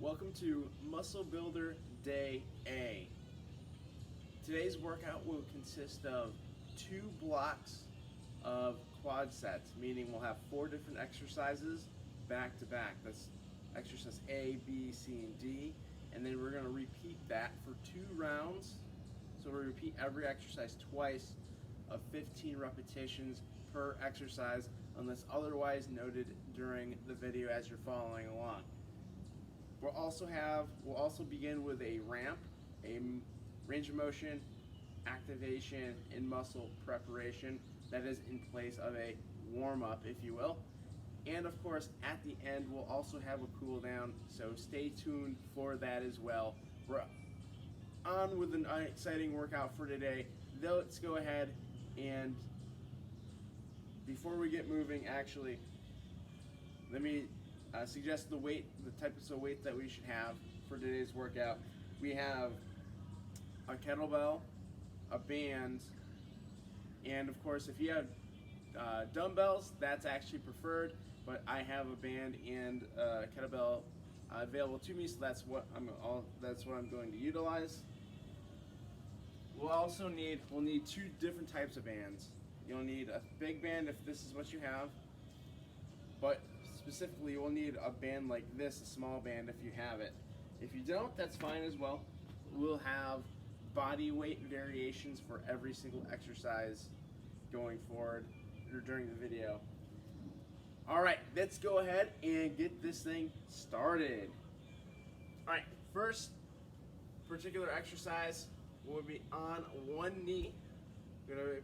Welcome to Muscle Builder Day A. Today's workout will consist of 2 blocks of quad sets, meaning we'll have 4 different exercises back to back. That's exercise A, B, C, and D, and then we're going to repeat that for 2 rounds. So we'll repeat every exercise twice of 15 repetitions per exercise unless otherwise noted during the video as you're following along. We'll also begin with a ramp, a range of motion, activation, and muscle preparation that is in place of a warm-up, if you will. And of course, at the end, we'll also have a cool down, so stay tuned for that as well. We're on with an exciting workout for today. Let's go ahead and before we get moving, actually, let me suggest the types of weight that we should have for today's workout. We have a kettlebell, a band, and of course, if you have dumbbells, that's actually preferred. But I have a band and a kettlebell available to me, so that's what I'm going to utilize. We'll need 2 different types of bands. You'll need a big band if this is what you have, but specifically we'll need a band like this, a small band if you have it. If you don't, that's fine as well. We'll have body weight variations for every single exercise going forward or during the video. All right, let's go ahead and get this thing started. All right, first particular exercise will be on one knee. You're gonna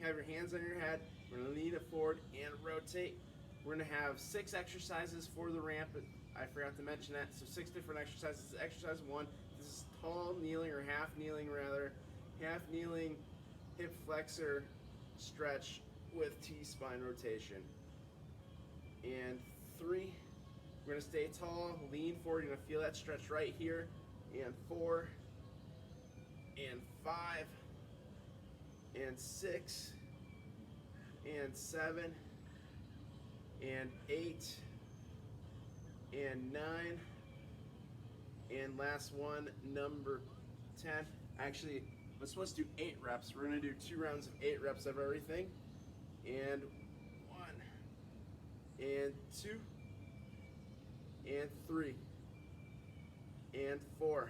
have your hands on your head. We're gonna lean it forward and rotate. We're gonna have 6 exercises for the ramp. I forgot to mention that. So 6 different exercises. Exercise 1, this is tall kneeling or half kneeling rather. Half kneeling hip flexor stretch with T-spine rotation. And 3, we're gonna stay tall, lean forward. You're gonna feel that stretch right here. And 4, and 5, and 6, and 7, and 8, and 9, and last one, number 10. Actually, we're supposed to do 8 reps. We're gonna do 2 rounds of 8 reps of everything. And 1, and 2, and 3, and 4,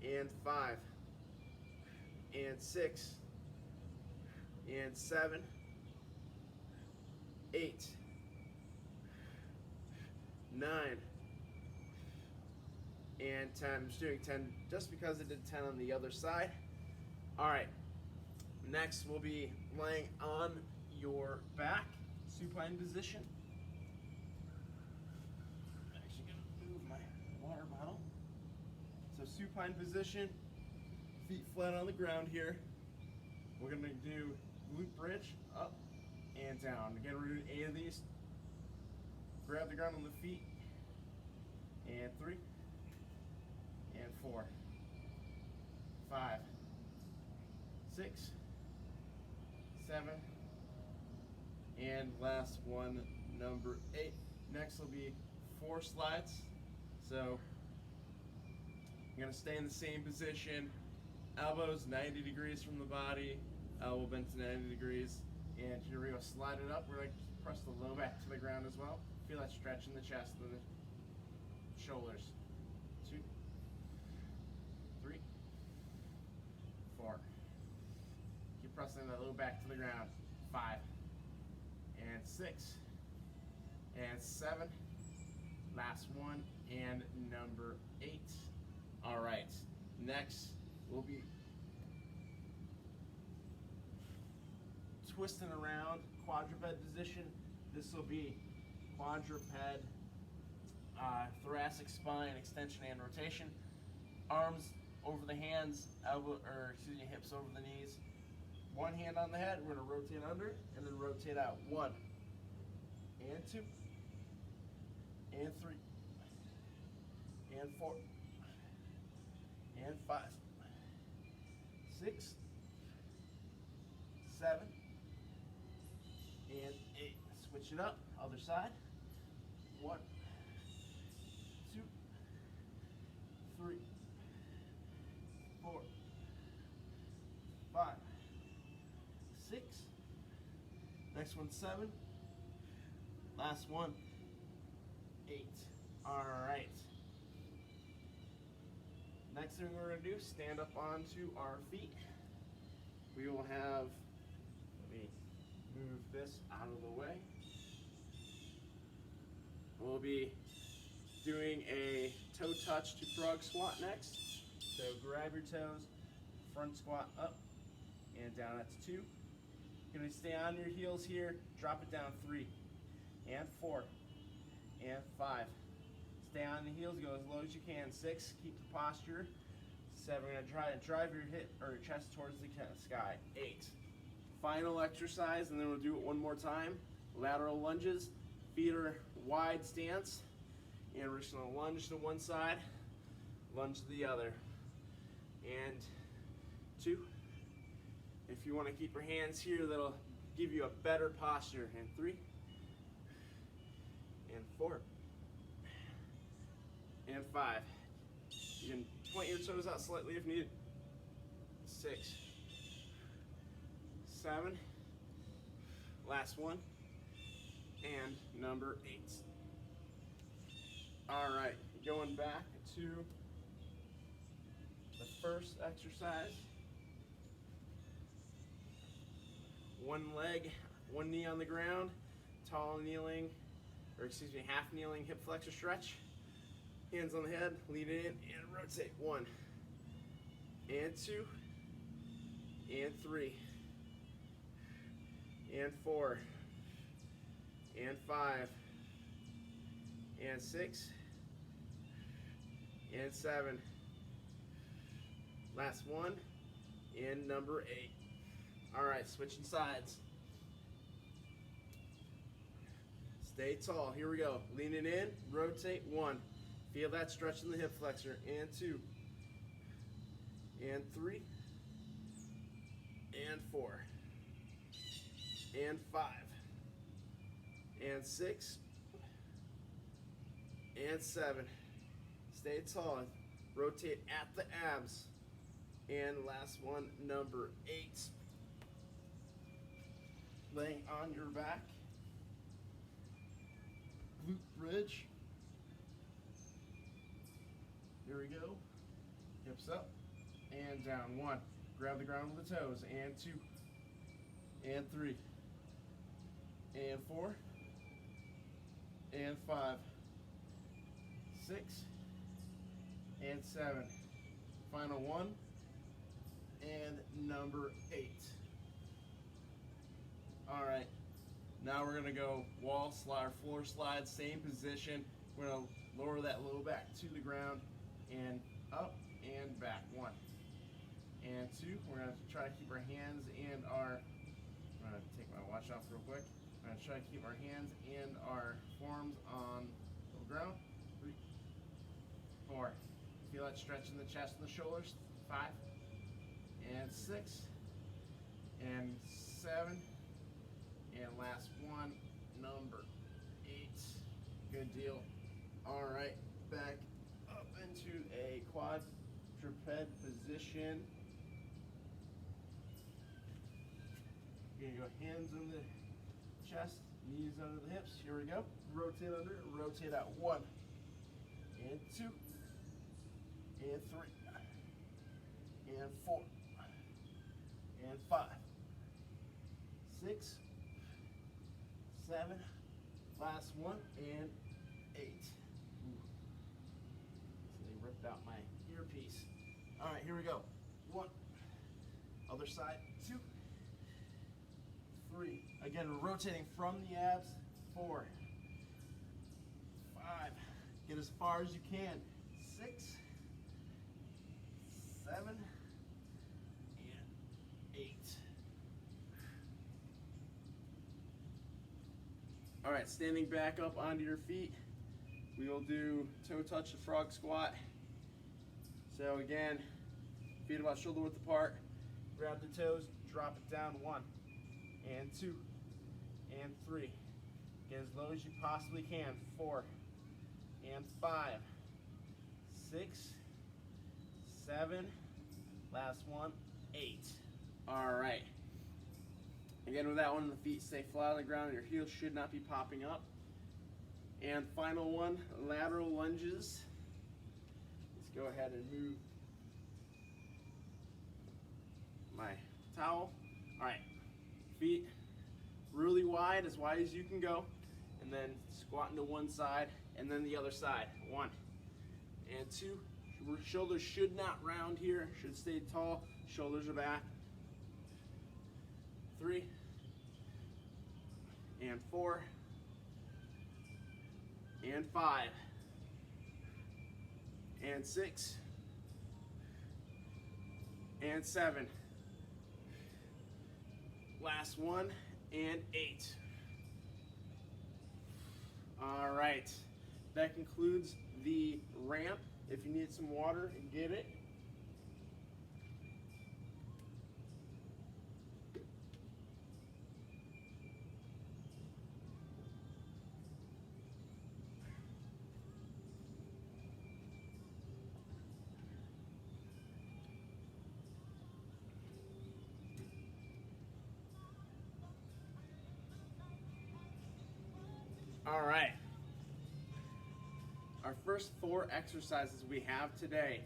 and 5, and 6, and 7, 8, 9, and 10. I'm just doing 10 just because I did 10 on the other side. All right, next we'll be laying on your back, supine position. I'm actually gonna move my water bottle. So supine position, feet flat on the ground here. We're gonna do glute bridge, up and down. Again, we're doing 8 of these. Grab the ground on the feet, and 3, and 4, 5, 6, 7, and last one, number 8. Next will be 4 slides. So you're gonna stay in the same position, elbows 90 degrees from the body, elbow bent to 90 degrees, and here we go, slide it up. We're gonna press the low back to the ground as well. Feel that stretch in the chest and the shoulders. 2, 3, 4. Keep pressing that low back to the ground. 5, and 6, and 7. Last one, and number 8. All right, next we'll be twisting around quadruped position. This will be quadruped, thoracic spine extension and rotation. Arms over the hands, hips over the knees. One hand on the head, we're gonna rotate under and then rotate out. 1, and 2, and 3, and 4, and 5, 6, 7, and 8. Switch it up, other side. 1, 2, 3, 4, 5, 6. Next one, 7. Last one, 8. All right. Next thing we're going to do, stand up onto our feet. We will have, let me move this out of the way. We'll be doing a toe touch to frog squat next. So grab your toes, front squat up and down. That's 2. You're going to stay on your heels here, drop it down 3 and 4 and 5. Stay on the heels, go as low as you can. 6, keep the posture. 7, we're going to try to drive your hip or your chest towards the sky. 8. Final exercise, and then we'll do it one more time. Lateral lunges, feet are wide stance, and we're just going to lunge to one side, lunge to the other. And 2. If you want to keep your hands here, that'll give you a better posture. And 3 and 4 and 5. You can point your toes out slightly if needed. 6, 7, last one, and number 8. All right, going back to the first exercise. One leg, one knee on the ground, tall kneeling, or excuse me, half kneeling hip flexor stretch. Hands on the head, lean in and rotate. 1 and 2 and 3 and 4 and 5 and 6 and 7. Last one and number 8. All right, switching sides. Stay tall. Here we go. Leaning in, rotate. 1. Feel that stretch in the hip flexor. And 2. And 3. And 4. And 5. And 6. And 7. Stay tall. Rotate at the abs. And last one, number 8. Laying on your back. Glute bridge. Here we go. Hips up and down. 1. Grab the ground with the toes. And 2. And 3. And 4. And 5. 6. And 7. Final one. And number 8. All right. Now we're gonna go wall slide, floor slide, same position. We're gonna lower that low back to the ground and up and back. 1 and 2. We're gonna try to keep our hands and our, I'm gonna take my watch off real quick. I'm gonna try to keep our hands and our forearms on the ground. 3, 4. Feel that stretch in the chest and the shoulders. 5 and 6 and 7. And last one, number 8. Good deal. All right, back up into a quadruped position. You're gonna go hands on the chest, knees under the hips. Here we go. Rotate under, rotate out. 1 and 2 and 3 and 4 and 5, 6, 7, last one, and 8. Ooh. So they ripped out my earpiece. All right, here we go. 1, other side, 2, 3. Again, we're rotating from the abs. 4, 5, get as far as you can. 6, 7, and 8. All right, standing back up onto your feet, we will do toe touch the frog squat. So again, feet about shoulder width apart, grab the toes, drop it down. 1 and 2 and 3. Get as low as you possibly can. 4 and 5, 6 7. Last one, 8. All right. Again, with that one, the feet stay flat on the ground. Your heels should not be popping up. And final one, lateral lunges. Let's go ahead and move my towel. All right, feet really wide as you can go. And then squatting to one side and then the other side. 1 and 2. Shoulders should not round here, should stay tall. Shoulders are back. 3 and 4 and 5 and 6 and 7. Last one and 8. All right, that concludes the ramp. If you need some water, get it. All right. Our first 4 exercises we have today.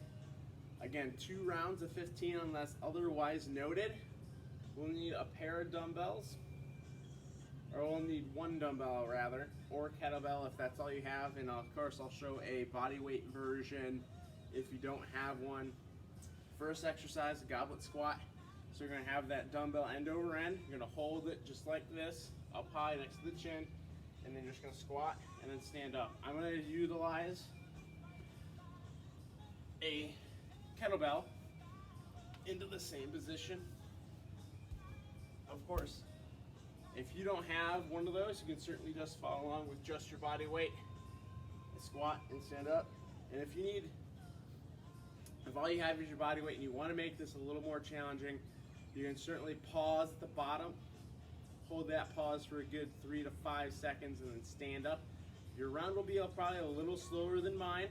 Again, 2 rounds of 15 unless otherwise noted. We'll need a pair of dumbbells, or we'll need 1 dumbbell rather, or kettlebell if that's all you have. And of course, I'll show a body weight version if you don't have one. First exercise, goblet squat. So you're gonna have that dumbbell end over end. You're gonna hold it just like this, up high next to the chin, and then you're just gonna squat and then stand up. I'm gonna utilize a kettlebell into the same position. Of course, if you don't have one of those, you can certainly just follow along with just your body weight and squat and stand up. And if all you have is your body weight and you want to make this a little more challenging, you can certainly pause at the bottom, hold that pause for a good 3 to 5 seconds, and then stand up. Your round will be probably a little slower than mine.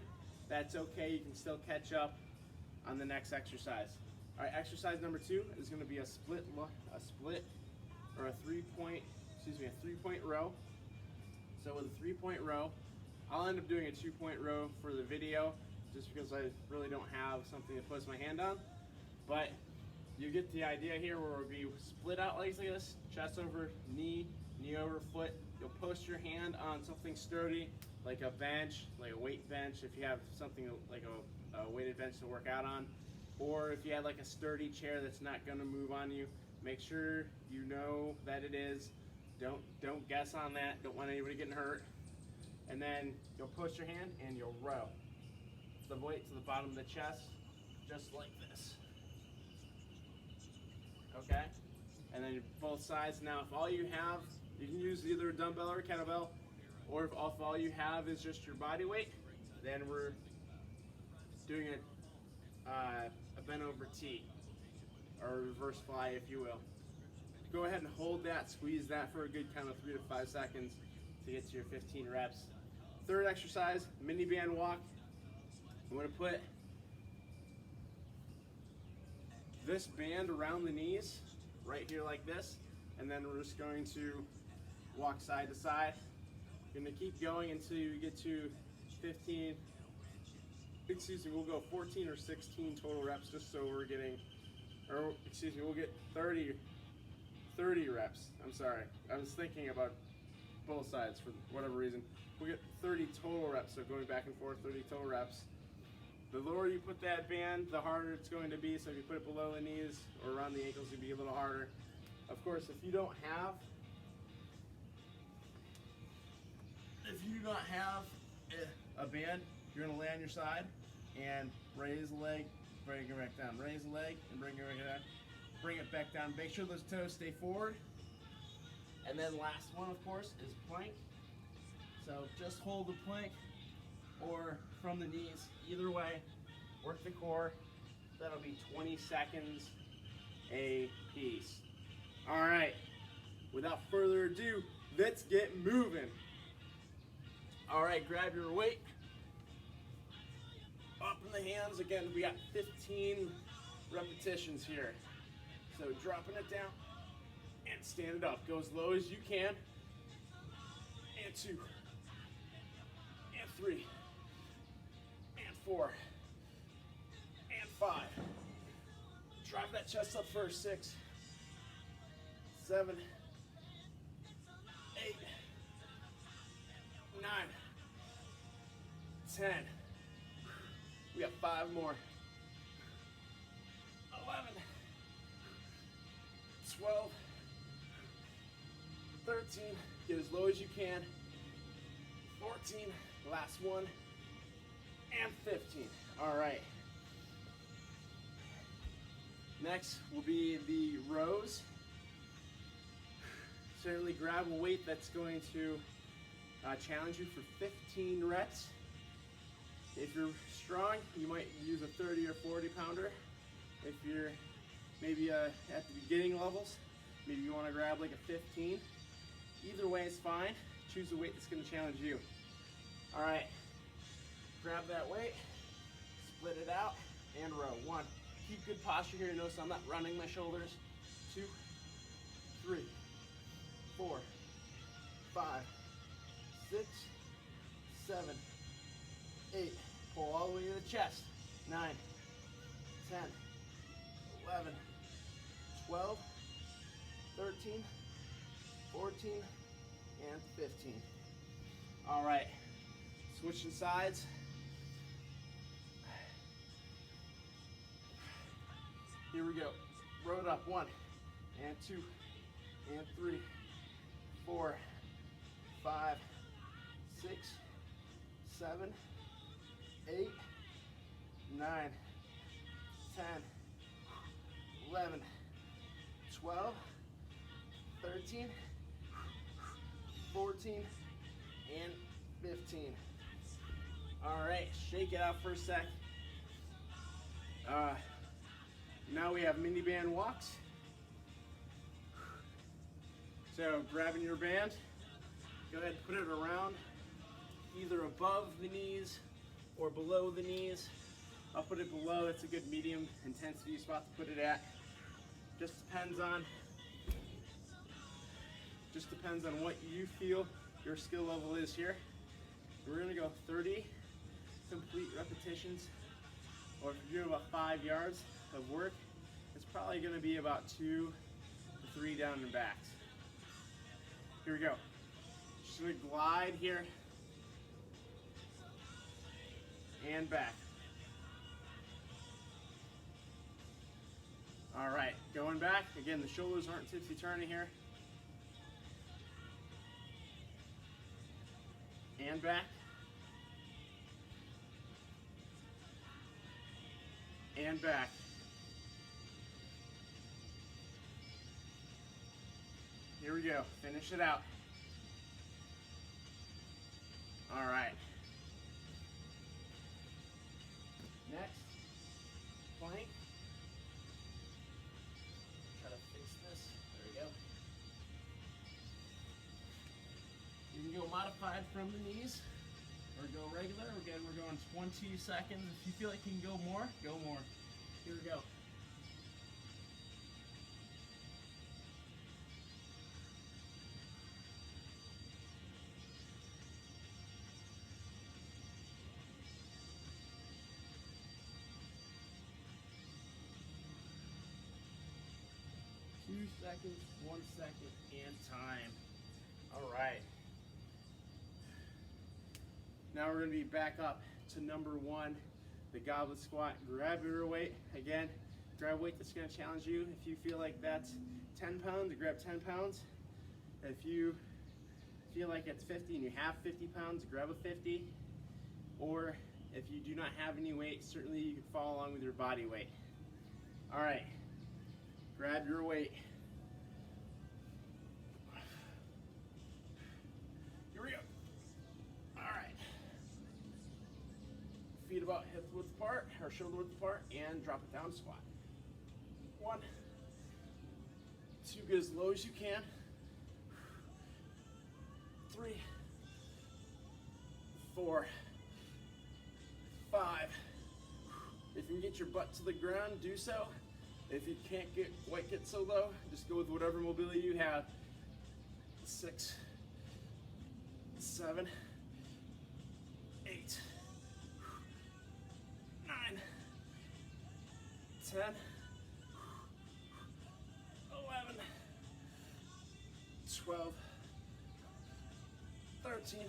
That's okay, you can still catch up on the next exercise. All right, exercise number 2 is going to be a split or a 3-point row. So with a 3-point row, I'll end up doing a 2-point row for the video just because I really don't have something to place my hand on. But you get the idea here, where we'll be split out like this, chest over knee, knee over foot. You'll post your hand on something sturdy, like a bench, like a weight bench, if you have something like a weighted bench to work out on. Or if you have like a sturdy chair that's not gonna move on you, make sure you know that it is. Don't guess on that, don't want anybody getting hurt. And then you'll push your hand and you'll row the weight to the bottom of the chest, just like this. Okay? And then both sides. Now if all you have, you can use either a dumbbell or a kettlebell, or if all you have is just your body weight, then we're doing a bent over T, or reverse fly if you will. Go ahead and hold that, squeeze that for a good kind of 3 to 5 seconds to get to your 15 reps. Third exercise, mini band walk. I'm going to put this band around the knees, right here like this, and then we're just going to walk side to side. You're going to keep going until you get to 15, we'll go 14 or 16 total reps, just so we're getting, we'll get 30 reps. I'm sorry, I was thinking about both sides for whatever reason. We'll get 30 total reps, so going back and forth, 30 total reps. The lower you put that band, the harder it's going to be. So if you put it below the knees or around the ankles, it'll be a little harder. Of course, if you don't have a band, you're gonna lay on your side and raise the leg, bring it back down. Raise the leg and bring it back down. Bring it back down. Make sure those toes stay forward. And then last one, of course, is plank. So just hold the plank or from the knees. Either way, work the core. That'll be 20 seconds a piece. All right, without further ado, let's get moving. All right, grab your weight. Up in the hands. Again, we got 15 repetitions here. So dropping it down and stand it up. Go as low as you can. And 2, and 3, and 4, and 5. Drive that chest up first. 6, 7, 8, 9, 10. We got 5 more. 11, 12, 13. Get as low as you can. 14, last one, and 15. All right. Next will be the rows. Certainly grab a weight that's going to challenge you for 15 reps. If you're strong, you might use a 30 or 40 pounder. If you're maybe at the beginning levels, maybe you want to grab like a 15. Either way is fine. Choose a weight that's going to challenge you. All right, grab that weight, split it out, and row. 1, keep good posture here. Notice I'm not running my shoulders. 2, 3, 4, 5, 6, 7, 8. Pull all the way to the chest. 9, 10, 11, 12, 13, 14, and 15. All right. Switching sides. Here we go. Row it up. 1, and 2, and 3, 4, 5, 6, 7, 8, 9, 10, 11, 12, 13, 14, and 15. All right, shake it out for a sec. Now we have mini band walks. So grabbing your band, go ahead and put it around either above the knees or below the knees. I'll put it below. It's a good medium intensity spot to put it at. Just depends on what you feel your skill level is here. We're gonna go 30 complete repetitions, or if you're doing about 5 yards of work, it's probably gonna be about 2 to 3 down and backs. Here we go. Just gonna glide here and back. All right, going back. Again, the shoulders aren't tipsy-turny here. And back. And back. Here we go. Finish it out. All right. Next, plank. Try to fix this. There we go. You can go modified from the knees or go regular. Again, we're going 20 seconds. If you feel like you can go more, go more. Here we go. Two seconds, 1 second, and time. All right. Now we're going to be back up to number 1, the goblet squat. Grab your weight. Again, grab weight that's going to challenge you. If you feel like that's 10 pounds, grab 10 pounds. If you feel like it's 50 and you have 50 pounds, grab a 50. Or if you do not have any weight, certainly you can follow along with your body weight. All right, grab your weight. Here we go. All right. Feet about hip width apart or shoulder width apart, and drop it down, squat. 1, 2, get as low as you can. 3, 4, 5, can get your butt to the ground, do so. If you can't quite get so low, just go with whatever mobility you have. 6, 7, 8, 9, 10, 11, 12, 13,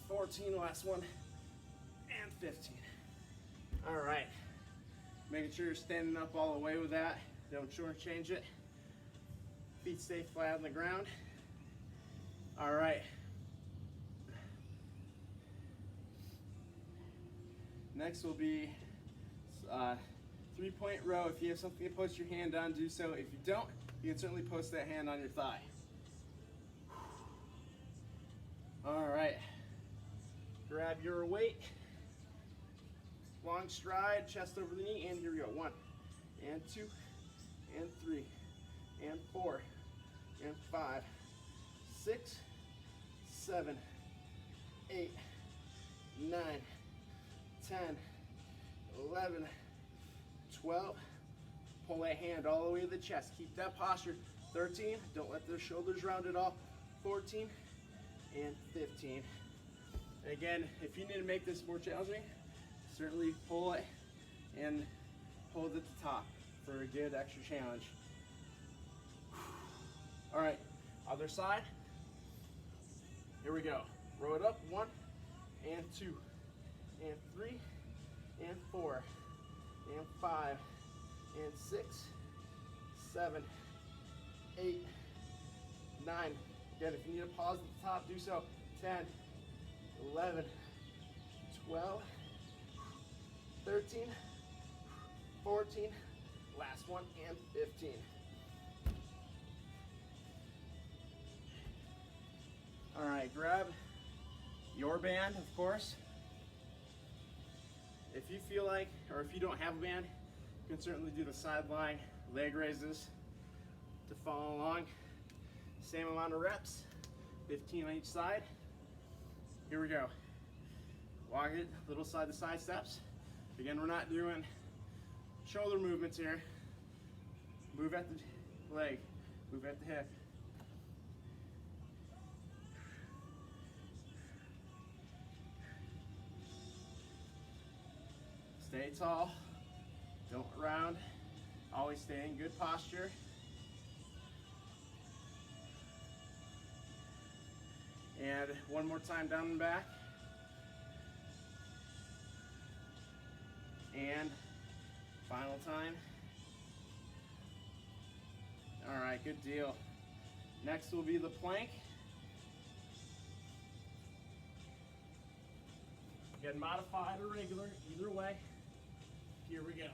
14, last one, and 15. All right, making sure you're standing up all the way with that. Don't shortchange it. Feet stay flat on the ground. All right. Next will be 3-point row. If you have something to post your hand on, do so. If you don't, you can certainly post that hand on your thigh. All right. Grab your weight. Long stride, chest over the knee, and here we go. 1, and 2, and 3, and 4, and 5, 6, 7, 8, 9, 10, 11, 12. Pull that hand all the way to the chest. Keep that posture. 13, don't let the shoulders round at all. 14, and 15. And again, if you need to make this more challenging, certainly pull it and hold at the top for a good extra challenge. All right, other side. Here we go. Row it up. 1, and 2, and 3, and 4, and 5, and 6, 7, 8, 9. Again, if you need to pause at the top, do so. 10, 11, 12, 13, 14, last one, and 15. All right, grab your band, of course. If you feel like, or if you don't have a band, you can certainly do the sideline leg raises to follow along. Same amount of reps, 15 on each side. Here we go. Walk it, little side to side steps. Again, we're not doing shoulder movements here. Move at the leg, move at the hip. Stay tall, don't round, always stay in good posture. And one more time down and back. And final time. All right, good deal. Next will be the plank. Again, modified or regular, either way. Here we go.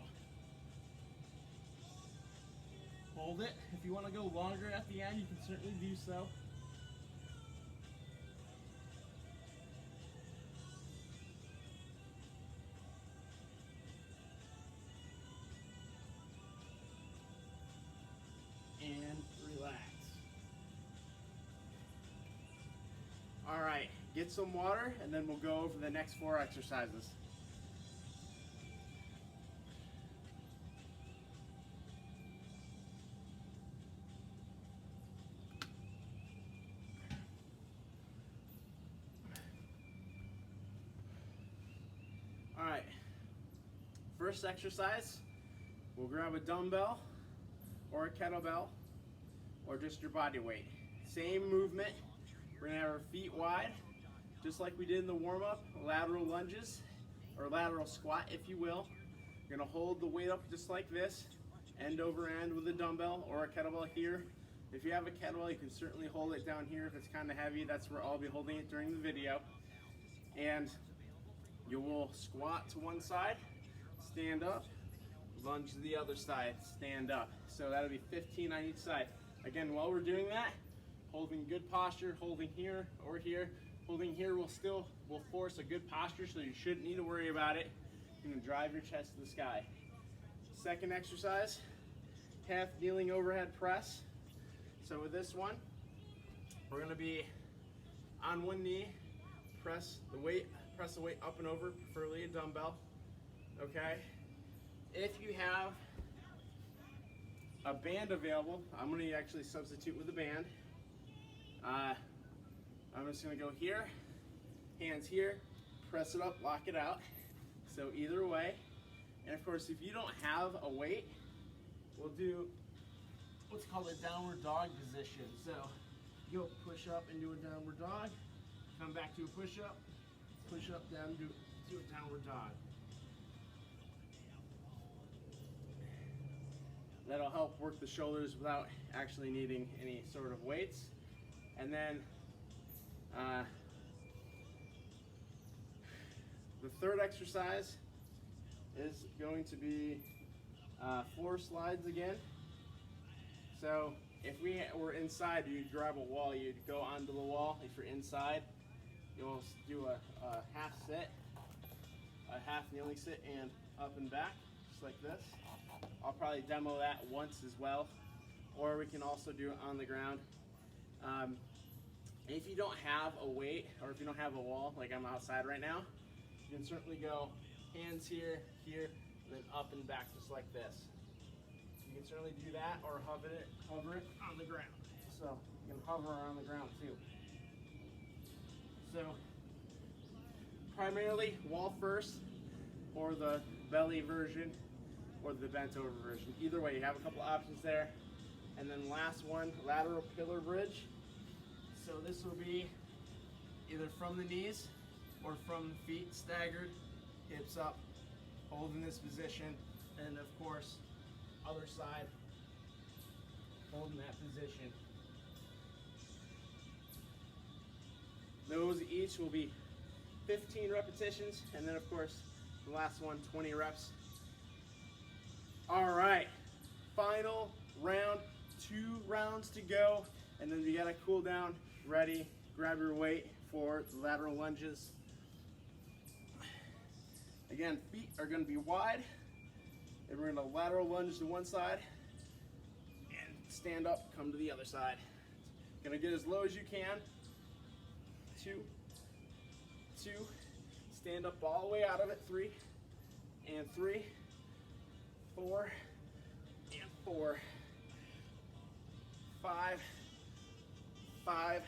Hold it. If you want to go longer at the end, you can certainly do so. And relax. All right, get some water and then we'll go over the next 4 exercises. All right, first exercise, we'll grab a dumbbell or a kettlebell or just your body weight. Same movement. We're gonna have our feet wide, just like we did in the warm-up, lateral lunges or lateral squat, if you will. You're gonna hold the weight up just like this, end over end with a dumbbell or a kettlebell here. If you have a kettlebell, you can certainly hold it down here. If it's kind of heavy, that's where I'll be holding it during the video. And you will squat to one side, stand up, lunge to the other side, stand up. So that'll be 15 on each side. Again, while we're doing that, holding good posture, holding here or here. Holding here will force a good posture, so you shouldn't need to worry about it. You're gonna drive your chest to the sky. Second exercise, half kneeling overhead press. So with this one, we're gonna be on one knee, press the weight up and over, preferably a dumbbell. okay? If you have a band available, I'm gonna actually substitute with a band. I'm just gonna go here, hands here, press it up, lock it out. So either way, and of course, if you don't have a weight, we'll do what's called a downward dog position. So you'll push up and do a downward dog, come back to a push up, down, do a downward dog. That'll help work the shoulders without actually needing any sort of weights. And then the third exercise is going to be floor slides again. So if we were inside, you'd grab a wall, you'd go onto the wall. If you're inside, you'll do a half sit, a half kneeling sit, and up and back, just like this. I'll probably demo that once as well, or we can also do it on the ground. If you don't have a weight, or if you don't have a wall, like I'm outside right now, you can certainly go hands here, here, and then up and back just like this. You can certainly do that, or hover it on the ground. So you can hover on the ground too. So primarily wall first, or the belly version, or the bent over version. Either way, you have a couple options there. And then last one, lateral pillar bridge. So this will be either from the knees or from the feet staggered, hips up, holding this position, and of course, other side, holding that position. Those each will be 15 repetitions, and then of course, the last one, 20 reps. All right, final round, 2 rounds to go, and then you gotta cool down, ready, grab your weight for the lateral lunges. Again, feet are gonna be wide, and we're gonna lateral lunge to one side, and stand up, come to the other side. Gonna get as low as you can. 2, 2, stand up all the way out of it, 3, and 3, 4, and 4, 5, 5,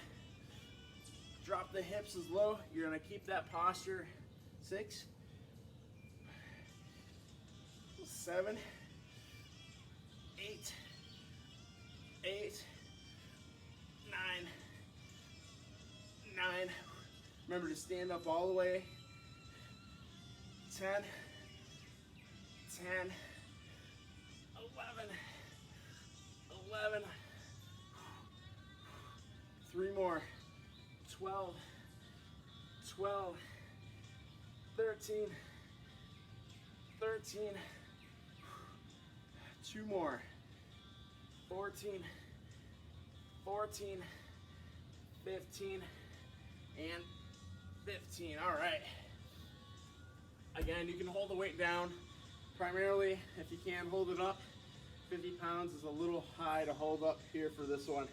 drop the hips as low, you're gonna keep that posture, 6, 7, 8, 8, 9, 9, remember to stand up all the way, 10, 10, 11, 11, 3 more, 12, 12, 13, 13, 2 more, 14, 14, 15, and 15. All right. Again, you can hold the weight down. Primarily, if you can, hold it up. 50 pounds is a little high to hold up here for this one.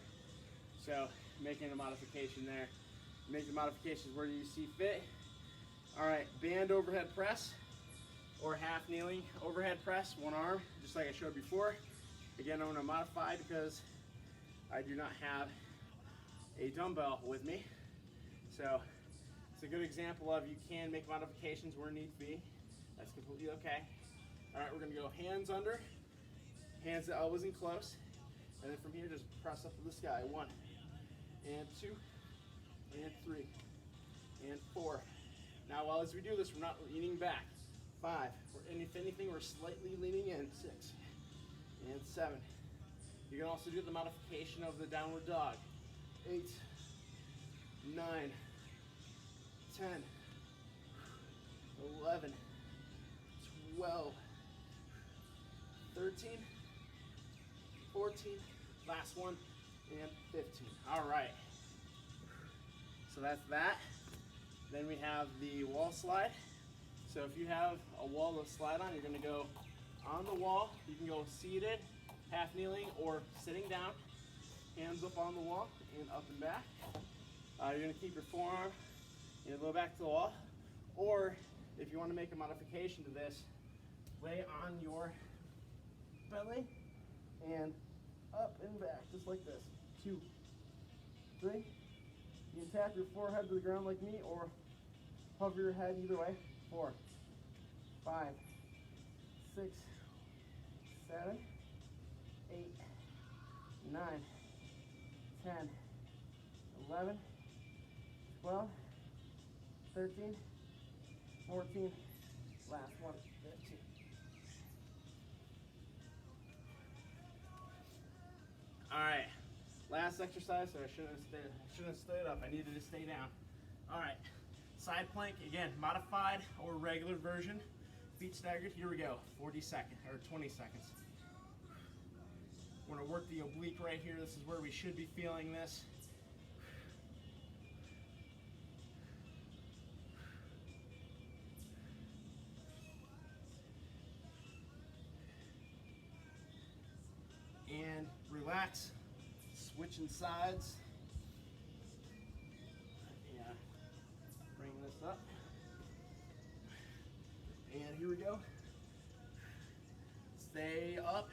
So, making a modification there. Make the modifications where you see fit. All right, band overhead press, or half kneeling overhead press, one arm, just like I showed before. Again, I'm gonna modify because I do not have a dumbbell with me. So it's a good example of you can make modifications where need be. That's completely okay. All right, we're gonna go hands under, hands to elbows in close, and then from here just press up to the sky. 1, and 2, and 3, and 4. Now, while as we do this, we're not leaning back. 5, and if anything, we're slightly leaning in. 6, and 7. You can also do the modification of the downward dog. 8, 9, 10, 11, 12, 13, 14, last one, and 15. All right. So that's that. Then we have the wall slide. So if you have a wall to slide on, you're gonna go on the wall. You can go seated, half kneeling, or sitting down. Hands up on the wall and up and back. You're gonna keep your forearm and go back to the wall. Or if you wanna make a modification to this, lay on your belly and up and back, just like this. 2, 3. You can tap your forehead to the ground like me or hover your head either way. 4, 5, 6, 7, 8, 9, 10, 11, 12, 13, 14, last one, 15. All right, last exercise, so I shouldn't have stood up. I needed to stay down. All right, side plank, again, modified or regular version. Feet staggered, here we go, 40 seconds, or 20 seconds. We're gonna work the oblique right here. This is where we should be feeling this. And relax, switching sides. Yeah, bring this up. And here we go. Stay up,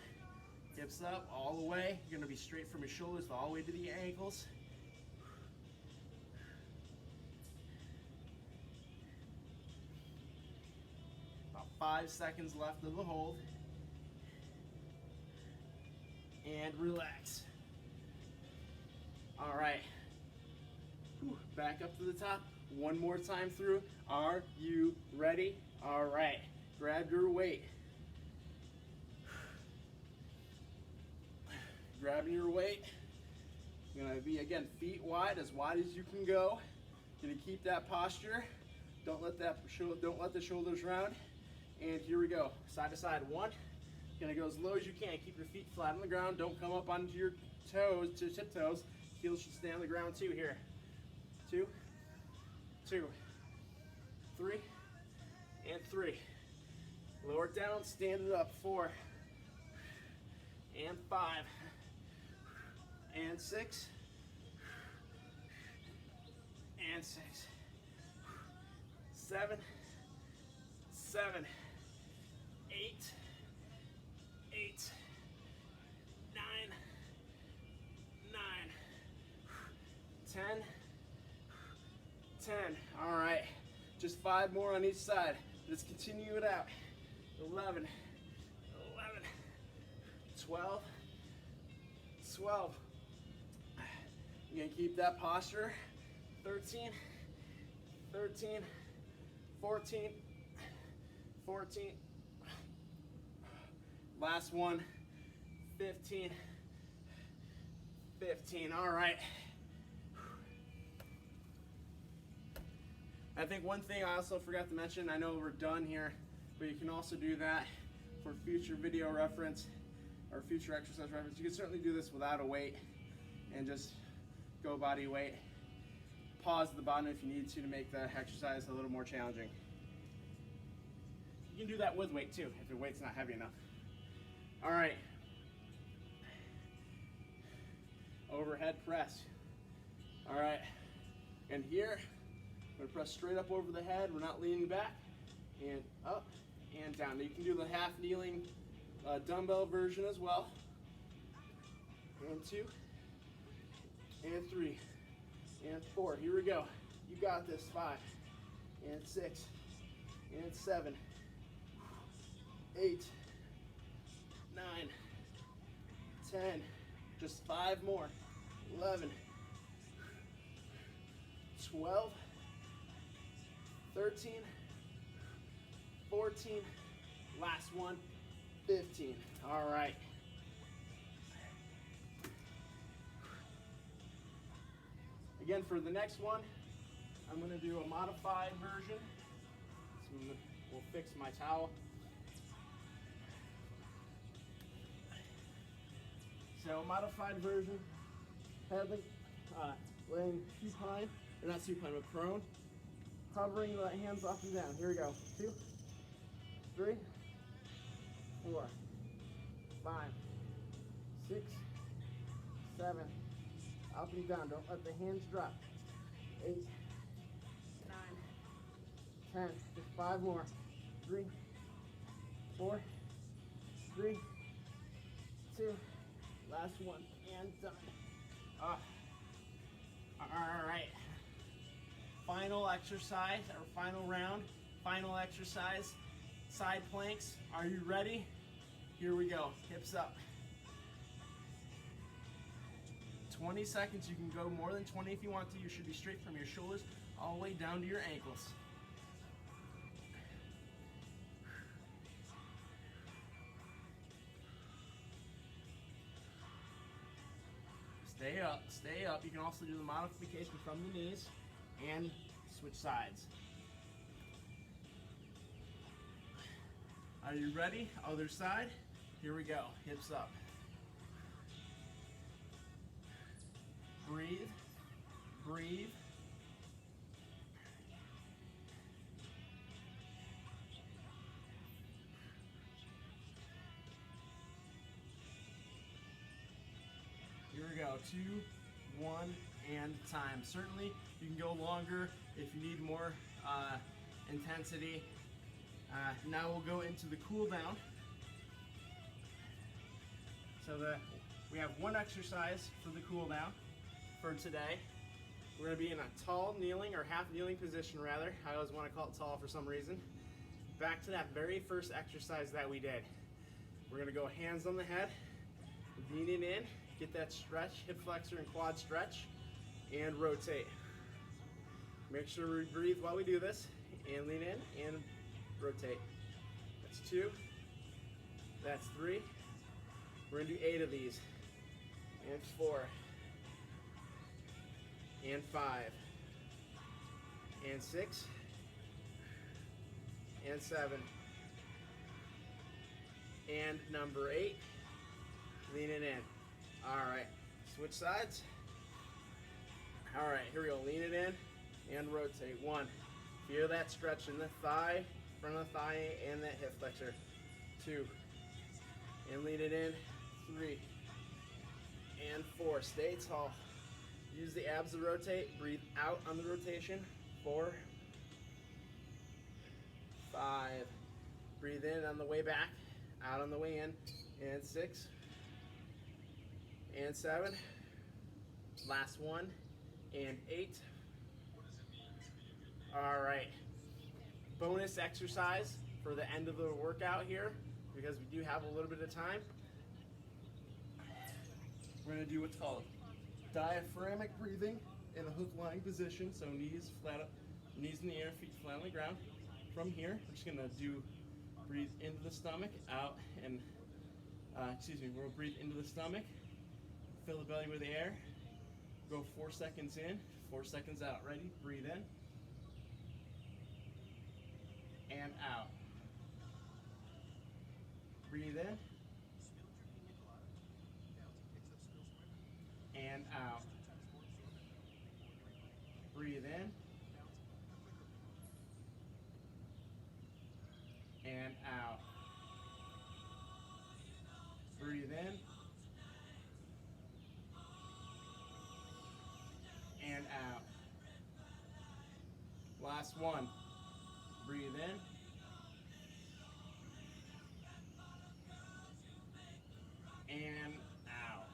hips up all the way. You're gonna be straight from your shoulders all the way to the ankles. About 5 seconds left of the hold. And relax. All right. Whew. Back up to the top. One more time through. Are you ready? All right. Grab your weight. Grabbing your weight. You're gonna be, again, feet wide as you can go. Gonna keep that posture. Don't let the shoulders round. And here we go. Side to side. 1. Gonna go as low as you can. Keep your feet flat on the ground. Don't come up onto your toes, to tiptoes. Heels should stay on the ground too here. 2, 2, 3, and 3. Lower it down, stand it up. 4, and 5, and 6, and 6, 7, 7, 8, 8, 9, 9, 10, 10. All right, just 5 more on each side. Let's continue it out. 11, 11, 12, 12. You're gonna keep that posture. 13, 13, 14, 14. Last one, 15, 15. All right. I think one thing I also forgot to mention, I know we're done here, but you can also do that for future video reference or future exercise reference. You can certainly do this without a weight and just go body weight. Pause at the bottom if you need to make the exercise a little more challenging. You can do that with weight too, if your weight's not heavy enough. All right. Overhead press. All right. And here, we're gonna press straight up over the head. We're not leaning back. And up and down. Now you can do the half kneeling dumbbell version as well. And 2, and 3, and 4. Here we go. You got this. 5, and 6, and 7, 8, 9, 10. Just 5 more. 11, 12, 13, 14, last one, 15. All right. Again, for the next one, I'm gonna do a modified version. So we'll fix my towel. So modified version, laying supine, or not supine, but prone. Hovering the hands up and down. Here we go. 2, 3, 4, 5, 6, 7. Up and down. Don't let the hands drop. 8, 9, 10. Just 5 more. 3, 4, 3, 2, last one, and done. All right. Final exercise, or final round, final exercise, side planks. Are you ready? Here we go, hips up. 20 seconds, you can go more than 20 if you want to. You should be straight from your shoulders all the way down to your ankles. Stay up, stay up. You can also do the modification from the knees and switch sides. Are you ready? Other side. Here we go. Hips up. Breathe. Breathe. Here we go. 2, 1, and time. Certainly, you can go longer if you need more intensity. Now we'll go into the cool down. So we have one exercise for the cool down for today. We're going to be in a tall kneeling, or half kneeling position rather. I always want to call it tall for some reason. Back to that very first exercise that we did. We're going to go hands on the head, leaning in, get that stretch, hip flexor and quad stretch, and rotate. Make sure we breathe while we do this, and lean in and rotate. That's 2, that's 3. We're gonna do 8 of these, and 4, and 5, and 6, and 7, and number 8, leaning in. All right, switch sides. All right, here we go, lean it in and rotate. 1, feel that stretch in the thigh, front of the thigh, and that hip flexor. 2, and lean it in. 3, and 4, stay tall. Use the abs to rotate, breathe out on the rotation. 4, 5, breathe in on the way back, out on the way in, and 6, and 7, last one, and 8. All right, bonus exercise for the end of the workout here, because we do have a little bit of time. We're gonna do what's called diaphragmatic breathing in a hook lying position, so knees flat up, knees in the air, feet flat on the ground. From here, we're just gonna breathe into the stomach, out, and we'll breathe into the stomach, fill the belly with air, go 4 seconds in, 4 seconds out. Ready? Breathe in, and out. Breathe in, and out. Breathe in, and out. Breathe in, and out. Last one. Breathe in, and out.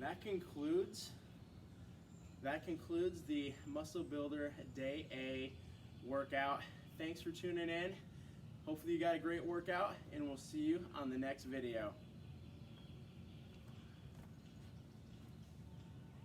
That concludes the Muscle Builder Day A workout. Thanks for tuning in. Hopefully you got a great workout, and we'll see you on the next video.